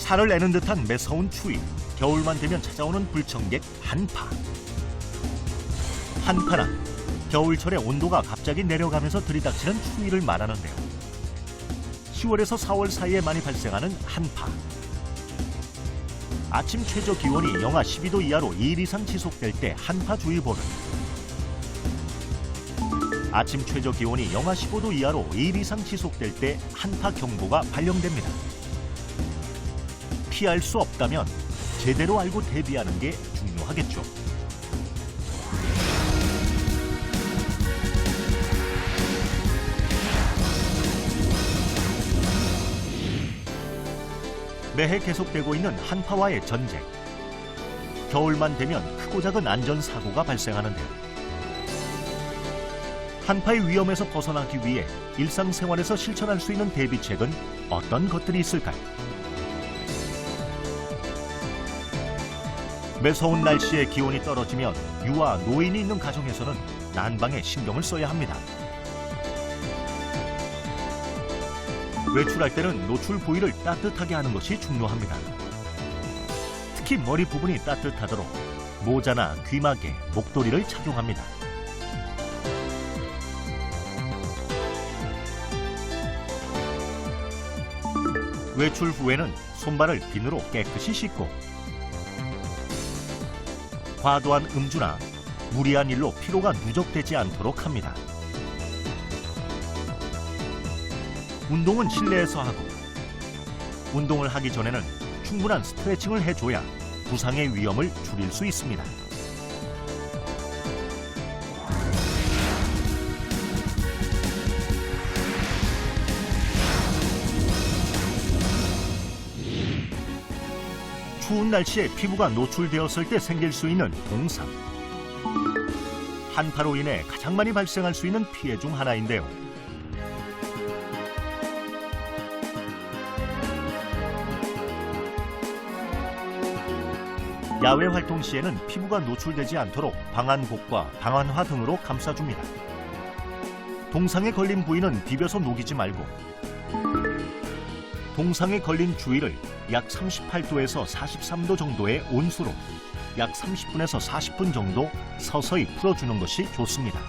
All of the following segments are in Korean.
살을 내는 듯한 매서운 추위, 겨울만 되면 찾아오는 불청객 한파. 한파란 겨울철에 온도가 갑자기 내려가면서 들이닥치는 추위를 말하는데요. 10월에서 4월 사이에 많이 발생하는 한파. 아침 최저 기온이 영하 12도 이하로 2일 이상 지속될 때 한파주의보를, 아침 최저 기온이 영하 15도 이하로 2일 이상 지속될 때 한파경보가 발령됩니다. 피할 수 없다면 제대로 알고 대비하는 게 중요하겠죠. 매해 계속되고 있는 한파와의 전쟁. 겨울만 되면 크고 작은 안전사고가 발생하는데요. 한파의 위험에서 벗어나기 위해 일상생활에서 실천할 수 있는 대비책은 어떤 것들이 있을까요? 매서운 날씨에 기온이 떨어지면 유아, 노인이 있는 가정에서는 난방에 신경을 써야 합니다. 외출할 때는 노출 부위를 따뜻하게 하는 것이 중요합니다. 특히 머리 부분이 따뜻하도록 모자나 귀마개, 목도리를 착용합니다. 외출 후에는 손발을 비누로 깨끗이 씻고, 과도한 음주나 무리한 일로 피로가 누적되지 않도록 합니다. 운동은 실내에서 하고, 운동을 하기 전에는 충분한 스트레칭을 해줘야 부상의 위험을 줄일 수 있습니다. 추운 날씨에 피부가 노출되었을 때 생길 수 있는 동상. 한파로 인해 가장 많이 발생할 수 있는 피해 중 하나인데요. 야외 활동 시에는 피부가 노출되지 않도록 방한복과 방한화 등으로 감싸줍니다. 동상에 걸린 부위는 비벼서 녹이지 말고, 동상에 걸린 주위를 약 38도에서 43도 정도의 온수로 약 30분에서 40분 정도 서서히 풀어주는 것이 좋습니다.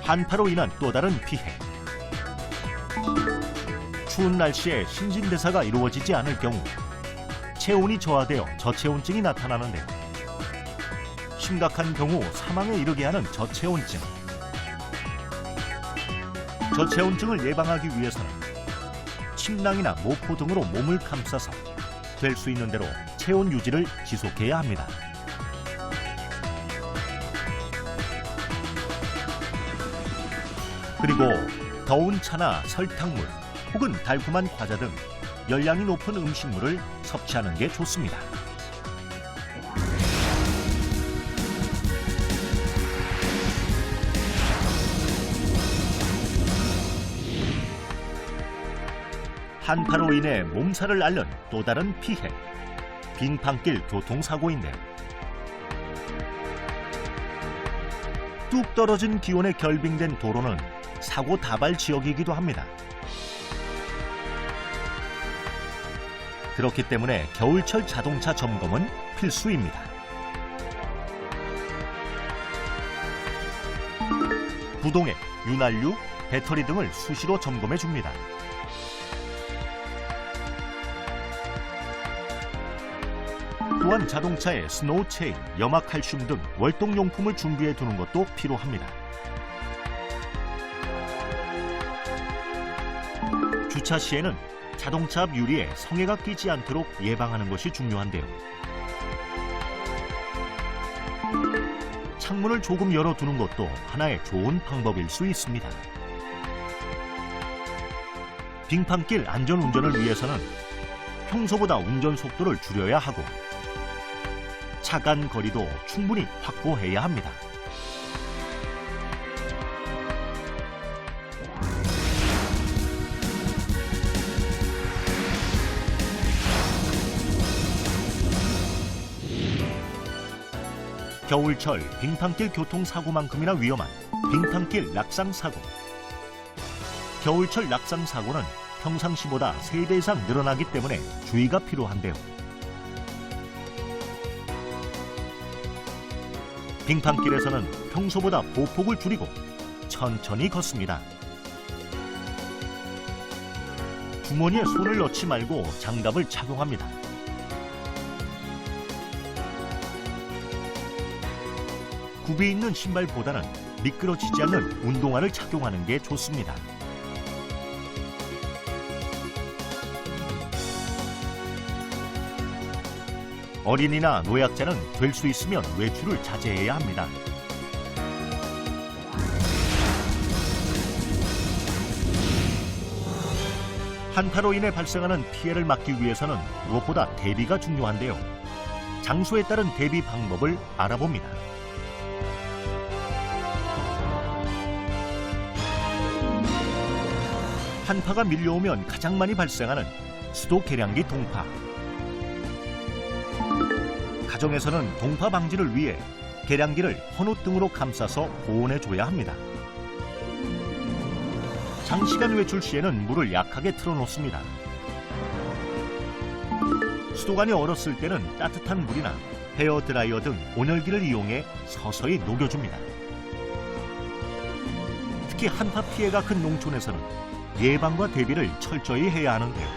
한파로 인한 또 다른 피해. 추운 날씨에 신진대사가 이루어지지 않을 경우 체온이 저하되어 저체온증이 나타나는데, 심각한 경우 사망에 이르게 하는 저체온증. 저체온증을 예방하기 위해서는 침낭이나 모포 등으로 몸을 감싸서 될 수 있는 대로 체온 유지를 지속해야 합니다. 그리고 더운 차나 설탕물 혹은 달콤한 과자 등 열량이 높은 음식물을 섭취하는 게 좋습니다. 한파로 인해 몸살을 앓는 또 다른 피해. 빙판길 교통사고인데요. 뚝 떨어진 기온에 결빙된 도로는 사고 다발 지역이기도 합니다. 그렇기 때문에 겨울철 자동차 점검은 필수입니다. 구동액, 윤활유, 배터리 등을 수시로 점검해 줍니다. 또한 자동차에 스노우 체인, 염화 칼슘 등 월동용품을 준비해 두는 것도 필요합니다. 주차 시에는 자동차 앞 유리에 성에가 끼지 않도록 예방하는 것이 중요한데요. 창문을 조금 열어두는 것도 하나의 좋은 방법일 수 있습니다. 빙판길 안전운전을 위해서는 평소보다 운전 속도를 줄여야 하고, 차 간 거리도 충분히 확보해야 합니다. 겨울철 빙판길 교통사고만큼이나 위험한 빙판길 낙상사고. 겨울철 낙상사고는 평상시보다 3배 이상 늘어나기 때문에 주의가 필요한데요. 빙판길에서는 평소보다 보폭을 줄이고 천천히 걷습니다. 주머니에 손을 넣지 말고 장갑을 착용합니다. 굽이 있는 신발보다는 미끄러지지 않는 운동화를 착용하는 게 좋습니다. 어린이나 노약자는 될 수 있으면 외출을 자제해야 합니다. 한파로 인해 발생하는 피해를 막기 위해서는 무엇보다 대비가 중요한데요. 장소에 따른 대비 방법을 알아봅니다. 한파가 밀려오면 가장 많이 발생하는 수도 계량기 동파. 가정에서는 동파 방지를 위해 계량기를 헌옷등으로 감싸서 보온해줘야 합니다. 장시간 외출 시에는 물을 약하게 틀어놓습니다. 수도관이 얼었을 때는 따뜻한 물이나 헤어드라이어 등 온열기를 이용해 서서히 녹여줍니다. 특히 한파 피해가 큰 농촌에서는 예방과 대비를 철저히 해야 하는데요.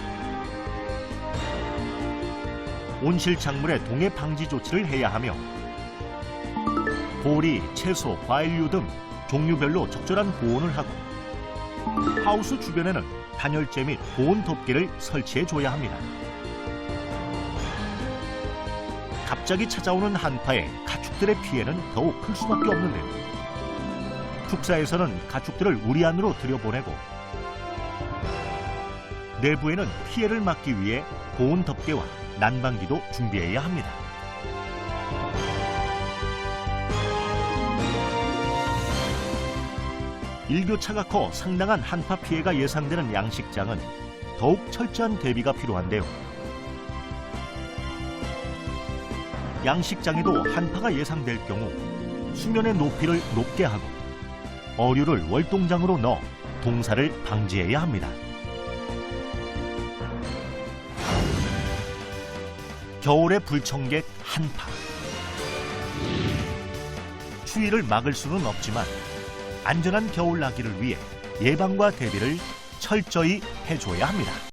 온실 작물의 동해 방지 조치를 해야 하며 보리, 채소, 과일류 등 종류별로 적절한 보온을 하고 하우스 주변에는 단열재 및 보온 덮개를 설치해줘야 합니다. 갑자기 찾아오는 한파에 가축들의 피해는 더욱 클 수밖에 없는데요. 축사에서는 가축들을 우리 안으로 들여보내고 내부에는 피해를 막기 위해 보온 덮개와 난방기도 준비해야 합니다. 일교차가 커 상당한 한파 피해가 예상되는 양식장은 더욱 철저한 대비가 필요한데요. 양식장에도 한파가 예상될 경우 수면의 높이를 높게 하고 어류를 월동장으로 넣어 동사를 방지해야 합니다. 겨울의 불청객 한파. 추위를 막을 수는 없지만 안전한 겨울나기를 위해 예방과 대비를 철저히 해줘야 합니다.